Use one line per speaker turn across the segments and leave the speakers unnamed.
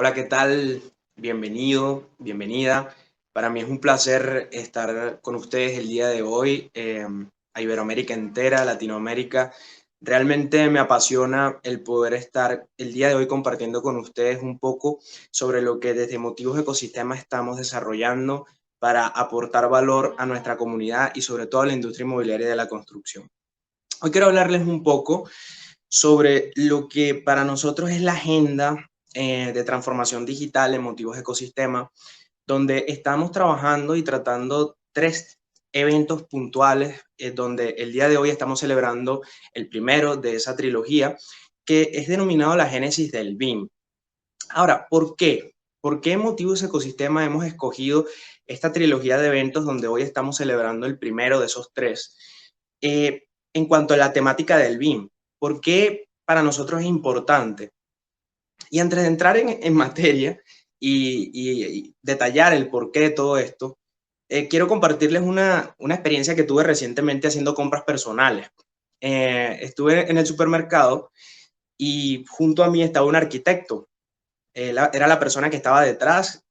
Hola, ¿qué tal? Bienvenido, bienvenida. Para mí es un placer estar con ustedes el día de hoy, a Iberoamérica entera, Latinoamérica. Realmente me apasiona el poder estar el día de hoy compartiendo con ustedes un poco sobre lo que desde Motivos Ecosistema estamos desarrollando para aportar valor a nuestra comunidad y sobre todo a la industria inmobiliaria de la construcción. Hoy quiero hablarles un poco sobre lo que para nosotros es la agenda de transformación digital en Motivos Ecosistema, donde estamos trabajando y tratando tres eventos puntuales, donde el día de hoy estamos celebrando el primero de esa trilogía, que es denominado la Génesis del BIM. Ahora, ¿por qué? ¿Por qué en Motivos Ecosistema hemos escogido esta trilogía de eventos donde hoy estamos celebrando el primero de esos tres? En cuanto a la temática del BIM, ¿por qué para nosotros es importante? Y antes de entrar en materia y detallar el porqué de todo esto, quiero compartirles una experiencia que tuve recientemente haciendo compras personales. Estuve en el supermercado y junto a mí estaba un arquitecto. Era la persona que estaba detrás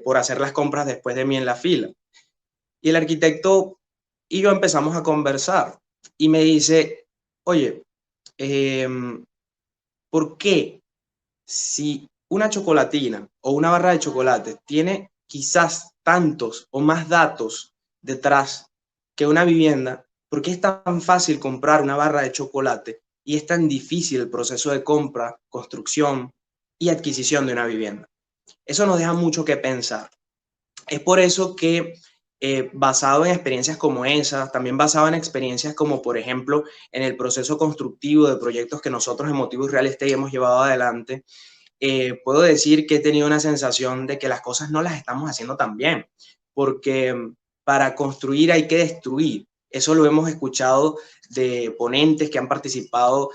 por hacer las compras después de mí en la fila. Y el arquitecto y yo empezamos a conversar y me dice, oye, eh, ¿por qué si una chocolatina o una barra de chocolate tiene quizás tantos o más datos detrás que una vivienda, por qué es tan fácil comprar una barra de chocolate y es tan difícil el proceso de compra, construcción y adquisición de una vivienda? Eso nos deja mucho que pensar. Es por eso que basado en experiencias como esas, también basado en experiencias como por ejemplo en el proceso constructivo de proyectos que nosotros en Motivos Real Estate hemos llevado adelante, puedo decir que he tenido una sensación de que las cosas no las estamos haciendo tan bien, porque para construir hay que destruir. Eso lo hemos escuchado de ponentes que han participado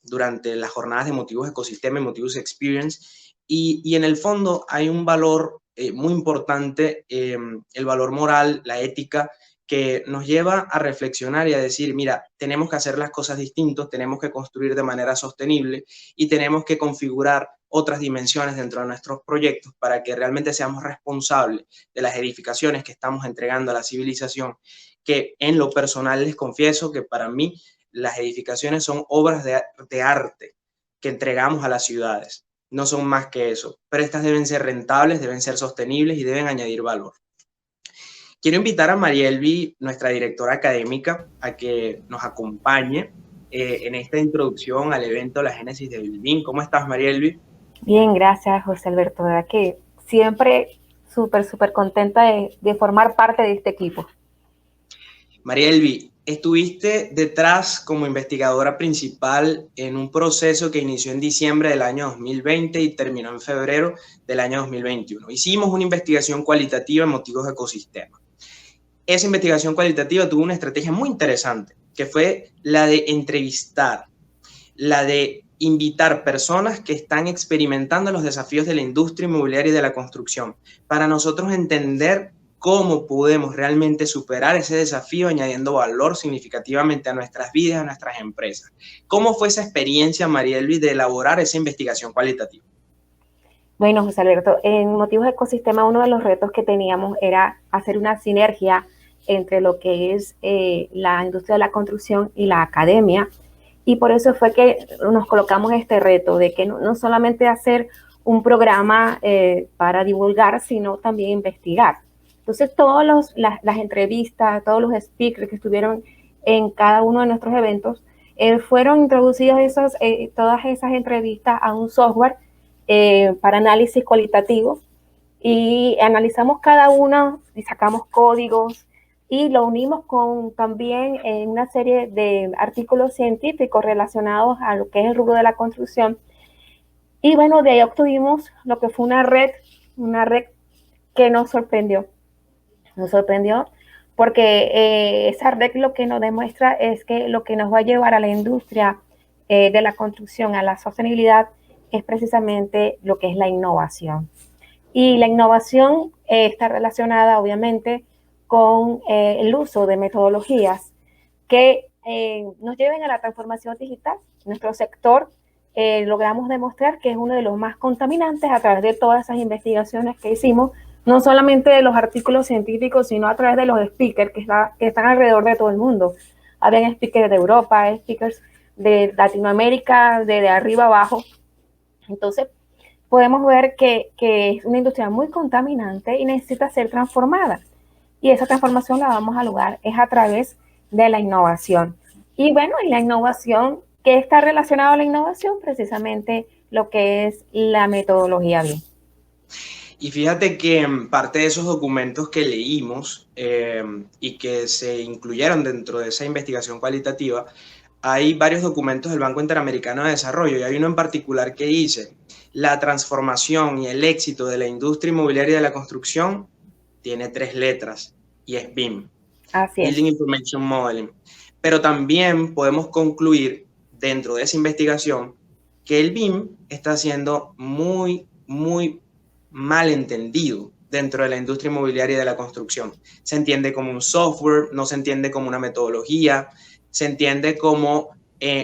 durante las jornadas de Motivos Ecosistema y Motivos Experience, y en el fondo hay un valor muy importante, el valor moral, la ética, que nos lleva a reflexionar y a decir, mira, tenemos que hacer las cosas distintos, tenemos que construir de manera sostenible y tenemos que configurar otras dimensiones dentro de nuestros proyectos para que realmente seamos responsables de las edificaciones que estamos entregando a la civilización, que en lo personal les confieso que para mí las edificaciones son obras de arte que entregamos a las ciudades. No son más que eso, pero estas deben ser rentables, deben ser sostenibles y deben añadir valor. Quiero invitar a Marielvi, nuestra directora académica, a que nos acompañe en esta introducción al evento La Génesis de BIM. ¿Cómo estás, Marielvi?
Bien, gracias, José Alberto. De verdad que siempre súper contenta de formar parte de este equipo.
Marielvi, estuviste detrás como investigadora principal en un proceso que inició en diciembre del año 2020 y terminó en febrero del año 2021. Hicimos una investigación cualitativa en Motivos de Ecosistema. Esa investigación cualitativa tuvo una estrategia muy interesante, que fue la de entrevistar, la de invitar personas que están experimentando los desafíos de la industria inmobiliaria y de la construcción, para nosotros entender cómo podemos realmente superar ese desafío añadiendo valor significativamente a nuestras vidas, a nuestras empresas. ¿Cómo fue esa experiencia, Marielvi, de elaborar esa investigación cualitativa?
Bueno, José Alberto, en Motivos de Ecosistema uno de los retos que teníamos era hacer una sinergia entre lo que es la industria de la construcción y la academia, y por eso fue que nos colocamos este reto de que no solamente hacer un programa para divulgar, sino también investigar. Entonces, las entrevistas, todos los speakers que estuvieron en cada uno de nuestros eventos, fueron introducidas todas esas entrevistas a un software para análisis cualitativo, y analizamos cada uno y sacamos códigos y lo unimos con también una serie de artículos científicos relacionados a lo que es el rubro de la construcción. Y bueno, de ahí obtuvimos lo que fue una red que nos sorprendió porque esa red lo que nos demuestra es que lo que nos va a llevar a la industria de la construcción, a la sostenibilidad, es precisamente lo que es la innovación. Y la innovación está relacionada, obviamente, con el uso de metodologías que nos lleven a la transformación digital. Nuestro sector logramos demostrar que es uno de los más contaminantes a través de todas esas investigaciones que hicimos, no solamente de los artículos científicos, sino a través de los speakers que están alrededor de todo el mundo. Habían speakers de Europa, speakers de Latinoamérica, de arriba abajo. Entonces, podemos ver que es una industria muy contaminante y necesita ser transformada. Y esa transformación la vamos a lograr es a través de la innovación. Y bueno, y la innovación, ¿qué está relacionado a la innovación? Precisamente lo que es la metodología BIM.
Y fíjate que parte de esos documentos que leímos y que se incluyeron dentro de esa investigación cualitativa, hay varios documentos del Banco Interamericano de Desarrollo y hay uno en particular que dice, la transformación y el éxito de la industria inmobiliaria y de la construcción tiene 3 letras y es BIM.
Así es.
Building Information Modeling. Pero también podemos concluir dentro de esa investigación que el BIM está siendo muy mal entendido dentro de la industria inmobiliaria y de la construcción. Se entiende como un software, no se entiende como una metodología, se entiende como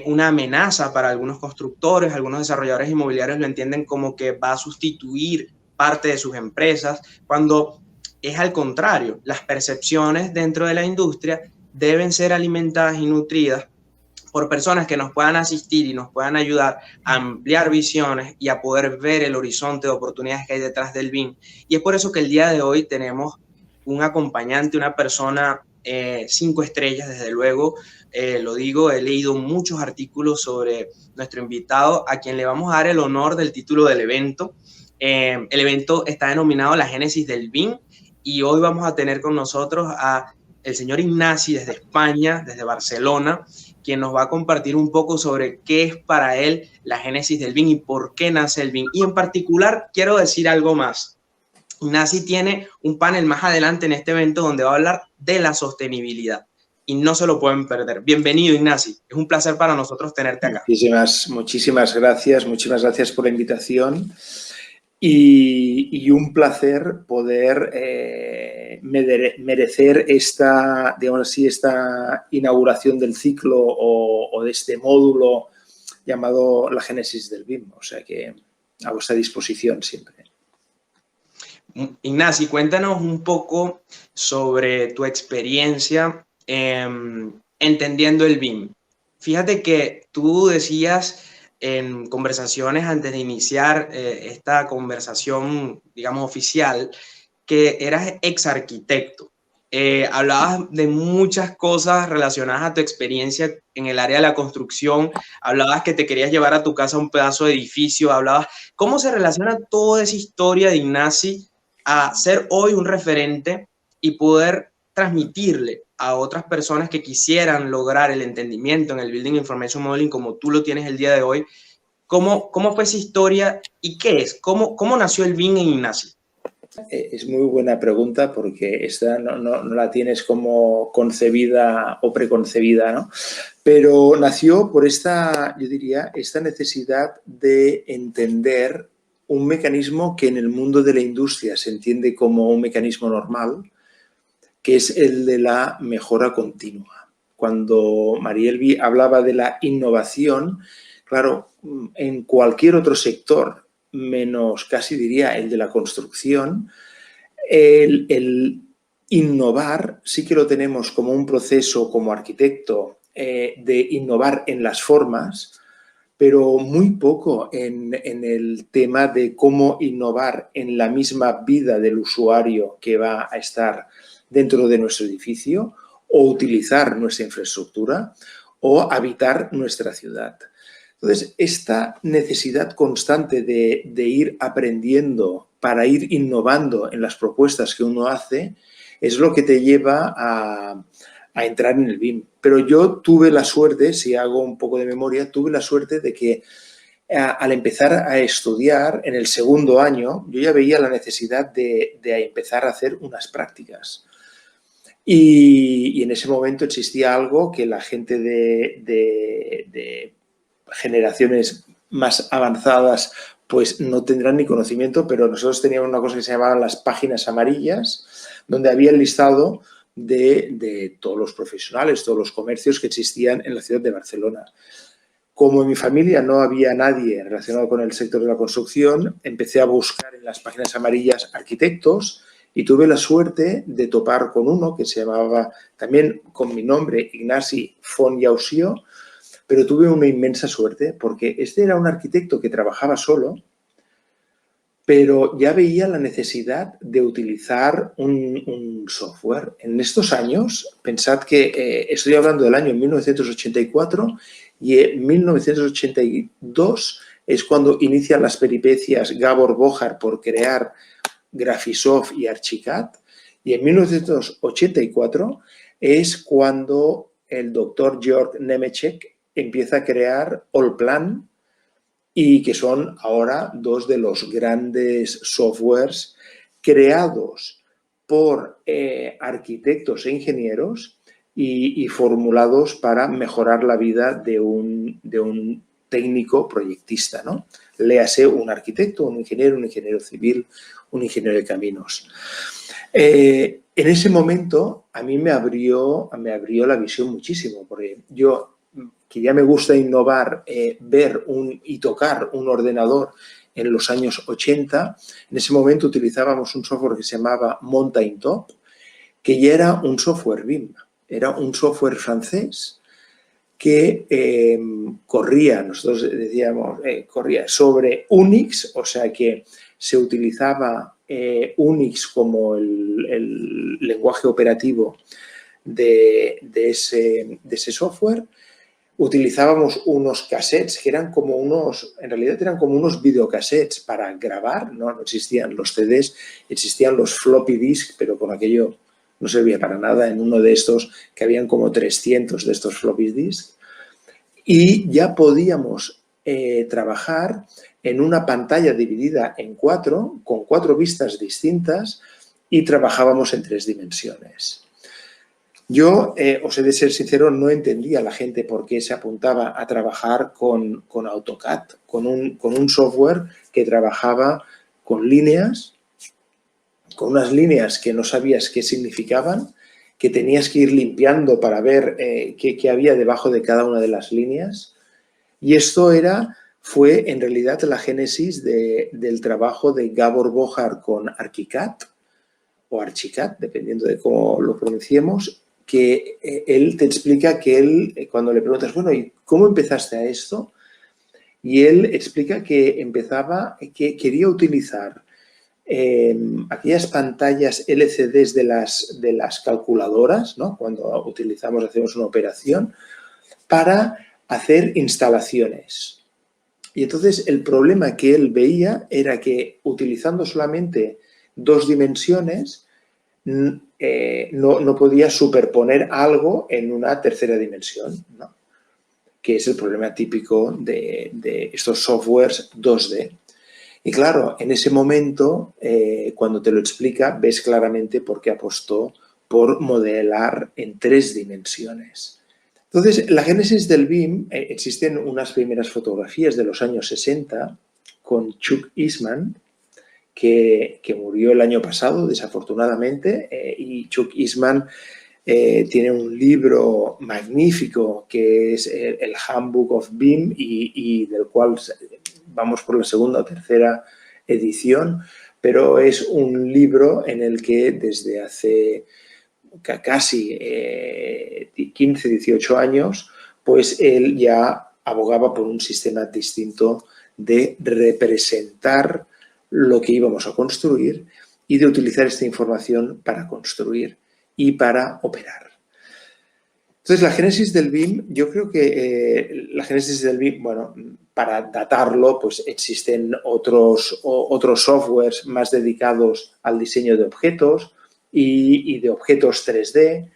una amenaza para algunos constructores, algunos desarrolladores inmobiliarios lo entienden como que va a sustituir parte de sus empresas, cuando es al contrario, las percepciones dentro de la industria deben ser alimentadas y nutridas por personas que nos puedan asistir y nos puedan ayudar a ampliar visiones y a poder ver el horizonte de oportunidades que hay detrás del BIM. Y es por eso que el día de hoy tenemos un acompañante, una persona 5 estrellas, desde luego, lo digo, he leído muchos artículos sobre nuestro invitado, a quien le vamos a dar el honor del título del evento. El evento está denominado La Génesis del BIM y hoy vamos a tener con nosotros a el señor Ignasi desde España, desde Barcelona, quien nos va a compartir un poco sobre qué es para él la génesis del BIM y por qué nace el BIM. Y en particular, quiero decir algo más. Ignasi tiene un panel más adelante en este evento donde va a hablar de la sostenibilidad y no se lo pueden perder. Bienvenido, Ignasi. Es un placer para nosotros tenerte acá.
Muchísimas gracias por la invitación. Y un placer poder merecer esta, digamos así, esta inauguración del ciclo o de este módulo llamado la génesis del BIM. O sea que a vuestra disposición siempre.
Ignasi, cuéntanos un poco sobre tu experiencia entendiendo el BIM. Fíjate que tú decías en conversaciones antes de iniciar esta conversación, digamos, oficial, que eras ex arquitecto. Hablabas de muchas cosas relacionadas a tu experiencia en el área de la construcción, hablabas que te querías llevar a tu casa un pedazo de edificio, hablabas, ¿cómo se relaciona toda esa historia de Ignasi a ser hoy un referente y poder transmitirle a otras personas que quisieran lograr el entendimiento en el Building Information Modeling como tú lo tienes el día de hoy? ¿Cómo fue esa historia y qué es? ¿Cómo nació el BIM en Ignasi?
Es muy buena pregunta porque esta no la tienes como concebida o preconcebida, ¿no? Pero nació por esta, yo diría, esta necesidad de entender un mecanismo que en el mundo de la industria se entiende como un mecanismo normal, que es el de la mejora continua. Cuando Marielby hablaba de la innovación, claro, en cualquier otro sector, menos casi diría el de la construcción, el innovar sí que lo tenemos como un proceso como arquitecto de innovar en las formas, pero muy poco en el tema de cómo innovar en la misma vida del usuario que va a estar dentro de nuestro edificio o utilizar nuestra infraestructura o habitar nuestra ciudad. Entonces, esta necesidad constante de ir aprendiendo para ir innovando en las propuestas que uno hace es lo que te lleva a entrar en el BIM. Pero yo tuve la suerte, si hago un poco de memoria, tuve la suerte de que al empezar a estudiar en el segundo año, yo ya veía la necesidad de empezar a hacer unas prácticas. Y en ese momento existía algo que la gente de generaciones más avanzadas pues no tendrán ni conocimiento, pero nosotros teníamos una cosa que se llamaban las páginas amarillas, donde había el listado de todos los profesionales, todos los comercios que existían en la ciudad de Barcelona. Como en mi familia no había nadie relacionado con el sector de la construcción, empecé a buscar en las páginas amarillas arquitectos y tuve la suerte de topar con uno que se llamaba, también con mi nombre, Ignasi Font-Yaussió, pero tuve una inmensa suerte porque este era un arquitecto que trabajaba solo, pero ya veía la necesidad de utilizar un software. En estos años, pensad que estoy hablando del año 1984 y en 1982 es cuando inician las peripecias Gábor Bojar por crear Graphisoft y Archicad, y en 1984 es cuando el doctor Georg Nemetschek empieza a crear Allplan, y que son ahora dos de los grandes softwares creados por arquitectos e ingenieros y formulados para mejorar la vida de un técnico proyectista, ¿no? Léase un arquitecto, un ingeniero civil, un ingeniero de caminos. En ese momento a mí me abrió la visión muchísimo, porque yo, que ya me gusta innovar, ver y tocar un ordenador en los años 80, en ese momento utilizábamos un software que se llamaba Mountain Top, que ya era un software BIM, era un software francés que corría, nosotros decíamos, corría sobre Unix, o sea que se utilizaba Unix como el lenguaje operativo de ese software. Utilizábamos unos cassettes que eran como en realidad eran como unos videocassettes para grabar, no existían los CDs, existían los floppy disk, pero con aquello no servía para nada. En uno de estos, que habían como 300 de estos floppy disk, y ya podíamos trabajar en una pantalla dividida en 4, con 4 vistas distintas, y trabajábamos en 3 dimensiones. Yo, os he de ser sincero, no entendía a la gente por qué se apuntaba a trabajar con AutoCAD, con un software que trabajaba con líneas, con unas líneas que no sabías qué significaban, que tenías que ir limpiando para ver qué había debajo de cada una de las líneas. Y esto fue en realidad la génesis del trabajo de Gábor Bojar con Archicad, o Archicad, dependiendo de cómo lo pronunciemos, que él te explica que él, cuando le preguntas, bueno, ¿y cómo empezaste a esto? Y él explica que que quería utilizar aquellas pantallas LCDs de las calculadoras, ¿no? Cuando hacemos una operación, para hacer instalaciones. Y entonces el problema que él veía era que utilizando solamente 2 dimensiones, no podía superponer algo en una tercera dimensión, ¿no? Que es el problema típico de estos softwares 2D. Y claro, en ese momento, cuando te lo explica, ves claramente por qué apostó por modelar en 3 dimensiones. Entonces, la génesis del BIM, existen unas primeras fotografías de los años 60 con Chuck Eastman, que murió el año pasado, desafortunadamente, y Chuck Eastman tiene un libro magnífico que es el Handbook of BIM y del cual vamos por la segunda o tercera edición, pero es un libro en el que desde hace casi 15, 18 años, pues él ya abogaba por un sistema distinto de representar lo que íbamos a construir y de utilizar esta información para construir y para operar. Entonces, la génesis del BIM, yo creo que la génesis del BIM, bueno, para datarlo, pues existen otros softwares más dedicados al diseño de objetos y de objetos 3D,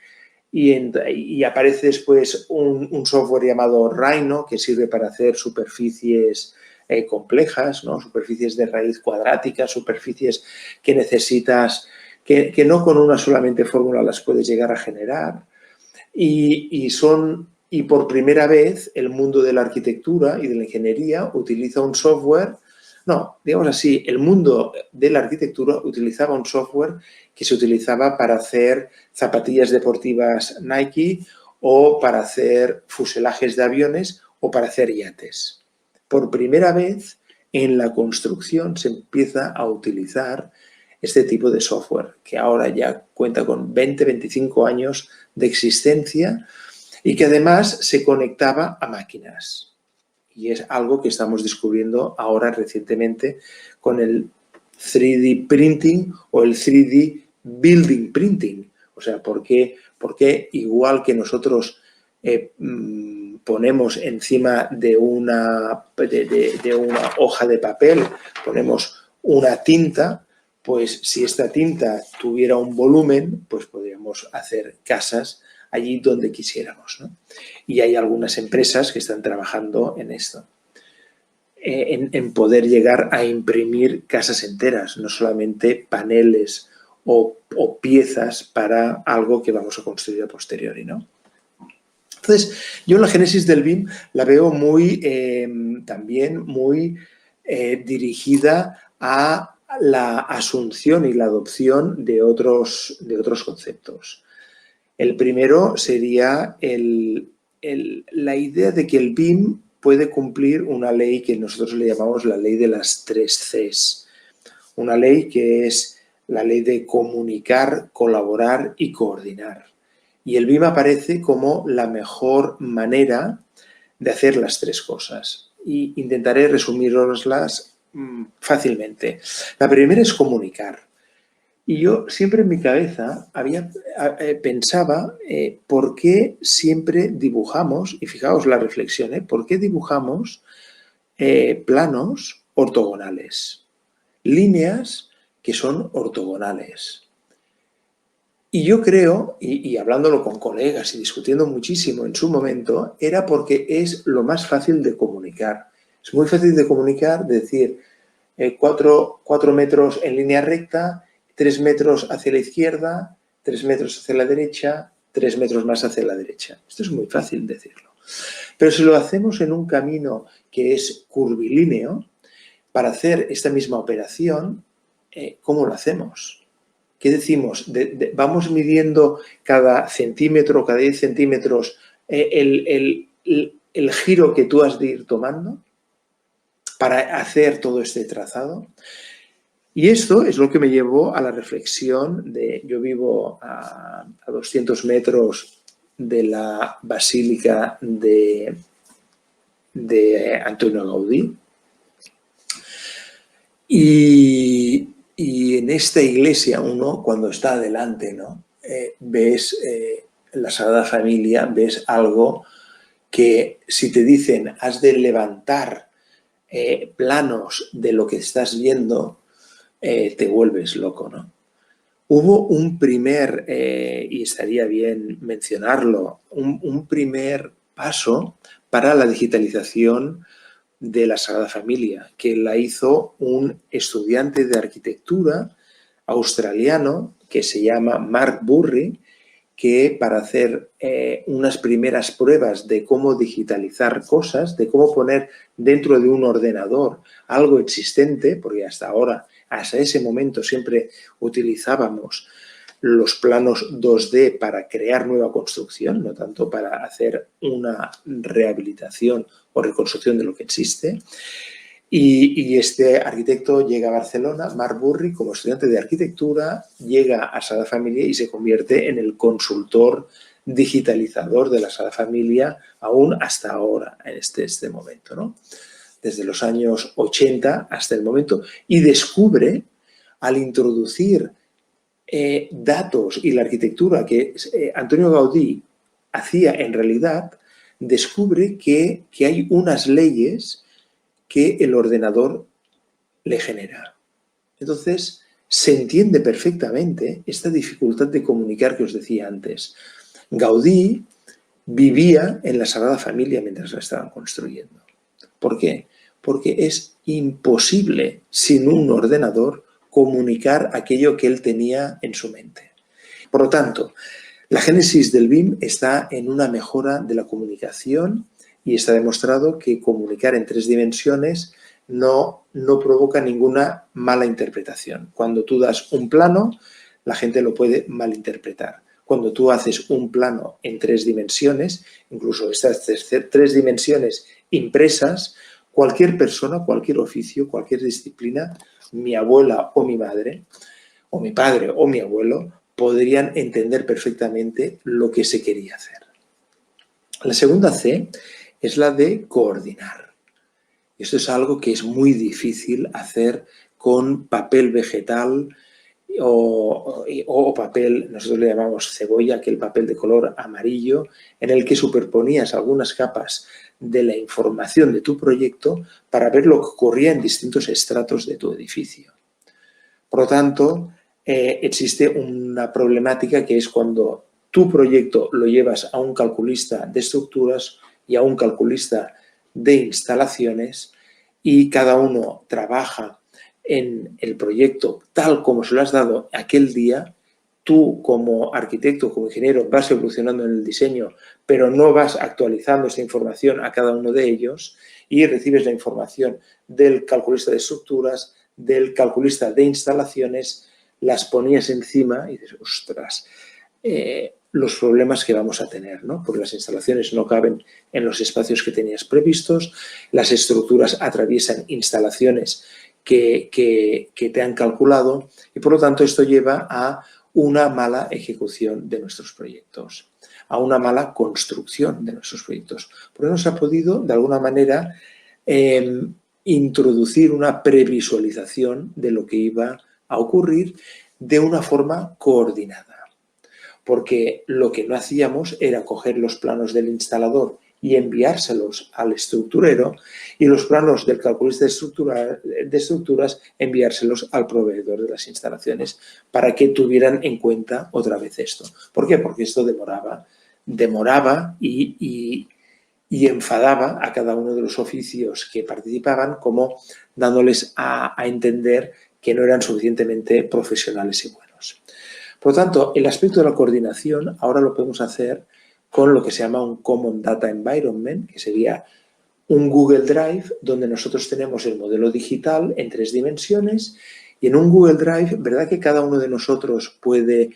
y aparece después un software llamado Rhino, que sirve para hacer superficies complejas, ¿no? Superficies de raíz cuadrática, superficies que necesitas, que no con una solamente fórmula las puedes llegar a generar. Y por primera vez el mundo de la arquitectura y de la ingeniería utiliza un software, digamos así, el mundo de la arquitectura utilizaba un software que se utilizaba para hacer zapatillas deportivas Nike o para hacer fuselajes de aviones o para hacer yates. Por primera vez en la construcción se empieza a utilizar este tipo de software, que ahora ya cuenta con 20-25 años de existencia y que además se conectaba a máquinas. Y es algo que estamos descubriendo ahora recientemente con el 3D printing o el 3D building printing. O sea, ¿por qué igual que nosotros ponemos encima de una hoja de papel, ponemos una tinta, pues si esta tinta tuviera un volumen, pues podríamos hacer casas allí donde quisiéramos, ¿no? Y hay algunas empresas que están trabajando en esto, en poder llegar a imprimir casas enteras, no solamente paneles o piezas para algo que vamos a construir a posteriori, ¿no? Entonces, yo la génesis del BIM la veo también muy dirigida a la asunción y la adopción de otros conceptos. El primero sería la idea de que el BIM puede cumplir una ley que nosotros le llamamos la ley de las 3 Cs. Una ley que es la ley de comunicar, colaborar y coordinar. Y el BIM aparece como la mejor manera de hacer las 3 cosas. Y intentaré resumiroslas fácilmente. La primera es comunicar. Y yo siempre en mi cabeza pensaba por qué siempre dibujamos, y fijaos la reflexión, ¿por qué dibujamos planos ortogonales? Líneas que son ortogonales. Y yo creo, y hablándolo con colegas y discutiendo muchísimo en su momento, era porque es lo más fácil de comunicar. Es muy fácil de comunicar, decir 4 metros en línea recta, 3 metros hacia la izquierda, 3 metros hacia la derecha, 3 metros más hacia la derecha. Esto es muy fácil decirlo. Pero si lo hacemos en un camino que es curvilíneo, para hacer esta misma operación, ¿cómo lo hacemos? ¿Qué decimos? ¿Vamos midiendo cada centímetro, cada 10 centímetros el giro que tú has de ir tomando para hacer todo este trazado? Y esto es lo que me llevó a la reflexión de, yo vivo a 200 metros de la Basílica de Antonio Gaudí, y en esta iglesia uno cuando está adelante, ¿no? Ves la Sagrada Familia, ves algo que si te dicen has de levantar planos de lo que estás viendo, te vuelves loco, ¿no? Hubo un primer, y estaría bien mencionarlo, un primer paso para la digitalización de la Sagrada Familia, que la hizo un estudiante de arquitectura australiano que se llama Mark Burry, que para hacer unas primeras pruebas de cómo digitalizar cosas, de cómo poner dentro de un ordenador algo existente, porque hasta ese momento siempre utilizábamos los planos 2D para crear nueva construcción, no tanto para hacer una rehabilitación o reconstrucción de lo que existe. Y este arquitecto llega a Barcelona, Mark Burry, como estudiante de arquitectura, llega a Sagrada Familia y se convierte en el consultor digitalizador de la Sagrada Familia aún hasta ahora, en este momento, ¿no? Desde los años 80 hasta el momento, y descubre, al introducir datos y la arquitectura que Antonio Gaudí hacía en realidad, descubre que hay unas leyes que el ordenador le genera. Entonces, se entiende perfectamente esta dificultad de comunicar que os decía antes. Gaudí vivía en la Sagrada Familia mientras la estaban construyendo. ¿Por qué? Porque es imposible, sin un ordenador, comunicar aquello que él tenía en su mente. Por lo tanto, la génesis del BIM está en una mejora de la comunicación y está demostrado que comunicar en 3 dimensiones no provoca ninguna mala interpretación. Cuando tú das un plano, la gente lo puede malinterpretar. cuando tú haces un plano en 3 dimensiones, incluso estas 3 dimensiones impresas, cualquier persona, cualquier oficio, cualquier disciplina, mi abuela o mi madre, o mi padre o mi abuelo, podrían entender perfectamente lo que se quería hacer. La segunda C es la de coordinar. Esto es algo que es muy difícil hacer con papel vegetal o papel, nosotros le llamamos cebolla, que es el papel de color amarillo, en el que superponías algunas capas de la información de tu proyecto para ver lo que ocurría en distintos estratos de tu edificio. Por lo tanto, existe una problemática que es cuando tu proyecto lo llevas a un calculista de estructuras y a un calculista de instalaciones y cada uno trabaja en el proyecto tal como se lo has dado aquel día. Tú como arquitecto, como ingeniero, vas evolucionando en el diseño, pero no vas actualizando esta información a cada uno de ellos y recibes la información del calculista de estructuras, del calculista de instalaciones, las ponías encima y dices, ostras, los problemas que vamos a tener, ¿no? Porque las instalaciones no caben en los espacios que tenías previstos, las estructuras atraviesan instalaciones que te han calculado y por lo tanto esto lleva a una mala ejecución de nuestros proyectos, a una mala construcción de nuestros proyectos. Porque no se ha podido, de alguna manera, introducir una previsualización de lo que iba a ocurrir de una forma coordinada. Porque lo que no hacíamos era coger los planos del instalador y enviárselos al estructurero y los planos del calculista de estructuras enviárselos al proveedor de las instalaciones para que tuvieran en cuenta otra vez esto. ¿Por qué? Porque esto demoraba y enfadaba a cada uno de los oficios que participaban, como dándoles a entender que no eran suficientemente profesionales y buenos. Por lo tanto, el aspecto de la coordinación ahora lo podemos hacer con lo que se llama un Common Data Environment, que sería un Google Drive donde nosotros tenemos el modelo digital en 3 dimensiones y en un Google Drive, ¿verdad que cada uno de nosotros puede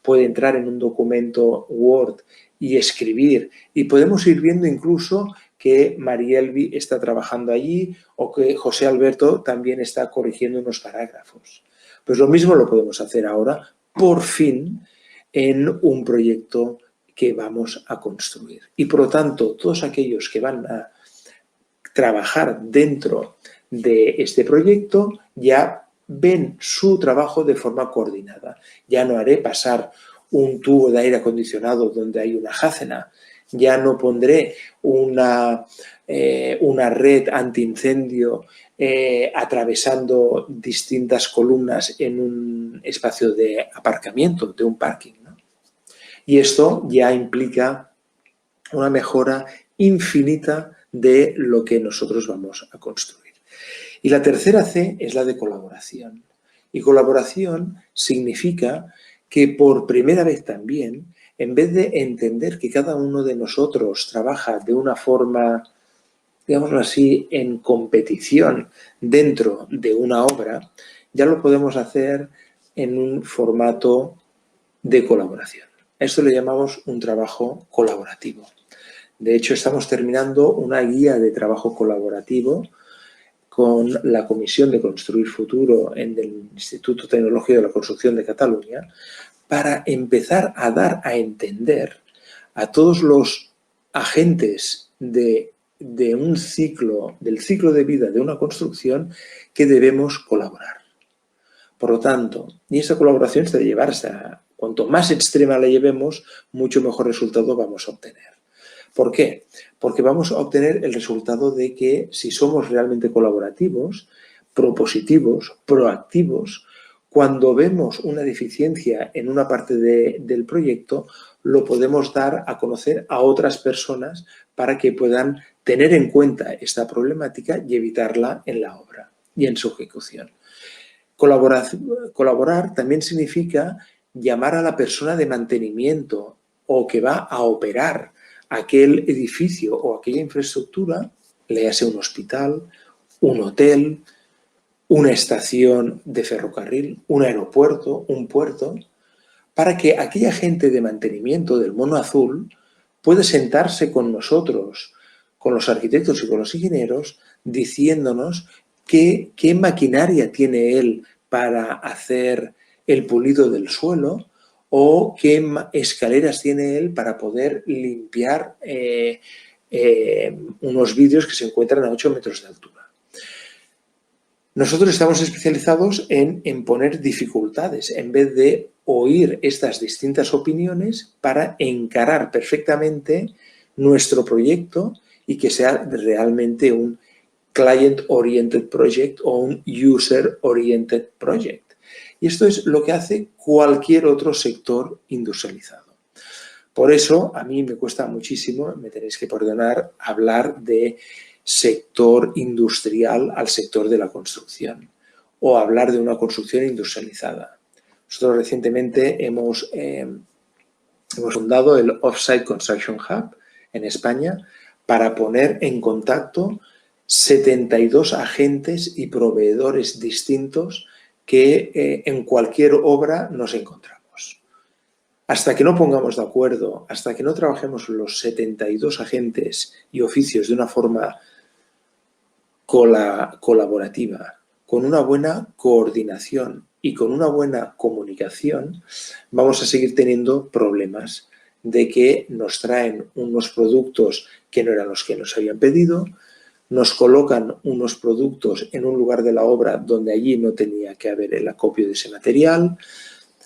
entrar en un documento Word y escribir? Y podemos ir viendo incluso que Marielvi está trabajando allí o que José Alberto también está corrigiendo unos parágrafos. Pues lo mismo lo podemos hacer ahora, por fin, en un proyecto que vamos a construir. Y por lo tanto, todos aquellos que van a trabajar dentro de este proyecto ya ven su trabajo de forma coordinada. Ya no haré pasar un tubo de aire acondicionado donde hay una jácena, ya no pondré una red antiincendio atravesando distintas columnas en un espacio de aparcamiento, de un parking, ¿no? Y esto ya implica una mejora infinita de lo que nosotros vamos a construir. Y la tercera C es la de colaboración. Y colaboración significa que por primera vez también, en vez de entender que cada uno de nosotros trabaja de una forma, digámoslo así, en competición dentro de una obra, ya lo podemos hacer en un formato de colaboración. A esto le llamamos un trabajo colaborativo. De hecho, estamos terminando una guía de trabajo colaborativo con la Comisión de Construir Futuro en el Instituto Tecnológico de la Construcción de Cataluña para empezar a dar a entender a todos los agentes del ciclo de vida de una construcción que debemos colaborar. Por lo tanto, y esa colaboración se debe llevar hasta, cuanto más extrema la llevemos, mucho mejor resultado vamos a obtener. ¿Por qué? Porque vamos a obtener el resultado de que si somos realmente colaborativos, propositivos, proactivos, cuando vemos una deficiencia en una parte del proyecto, lo podemos dar a conocer a otras personas para que puedan tener en cuenta esta problemática y evitarla en la obra y en su ejecución. Colaborar también significa llamar a la persona de mantenimiento o que va a operar aquel edificio o aquella infraestructura, léase un hospital, un hotel, una estación de ferrocarril, un aeropuerto, un puerto, para que aquella gente de mantenimiento del mono azul pueda sentarse con nosotros, con los arquitectos y con los ingenieros, diciéndonos qué maquinaria tiene él para hacer el pulido del suelo o qué escaleras tiene él para poder limpiar unos vidrios que se encuentran a 8 metros de altura. Nosotros estamos especializados en poner dificultades en vez de oír estas distintas opiniones para encarar perfectamente nuestro proyecto y que sea realmente un client-oriented project o un user-oriented project. Y esto es lo que hace cualquier otro sector industrializado. Por eso, a mí me cuesta muchísimo, me tenéis que perdonar, hablar de sector industrial al sector de la construcción o hablar de una construcción industrializada. Nosotros recientemente hemos fundado el Offsite Construction Hub en España para poner en contacto 72 agentes y proveedores distintos que en cualquier obra nos encontramos. Hasta que no pongamos de acuerdo, hasta que no trabajemos los 72 agentes y oficios de una forma colaborativa, con una buena coordinación y con una buena comunicación, vamos a seguir teniendo problemas de que nos traen unos productos que no eran los que nos habían pedido, nos colocan unos productos en un lugar de la obra donde allí no tenía que haber el acopio de ese material,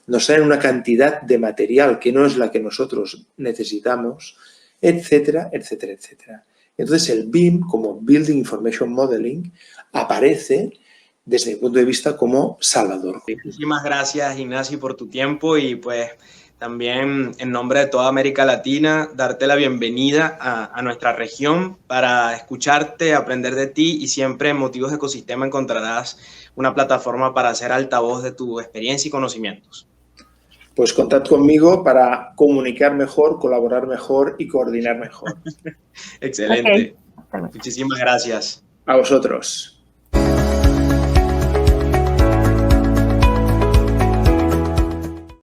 nos traen una cantidad de material que no es la que nosotros necesitamos, etcétera, etcétera, etcétera. Entonces el BIM, como Building Information Modeling, aparece desde mi punto de vista como salvador.
Muchísimas gracias, Ignacio, por tu tiempo y pues también en nombre de toda América Latina, darte la bienvenida a nuestra región para escucharte, aprender de ti y siempre en Motivos de Ecosistema encontrarás una plataforma para hacer altavoz de tu experiencia y conocimientos.
Pues contad conmigo para comunicar mejor, colaborar mejor y coordinar mejor.
Excelente. Okay. Muchísimas gracias.
A vosotros.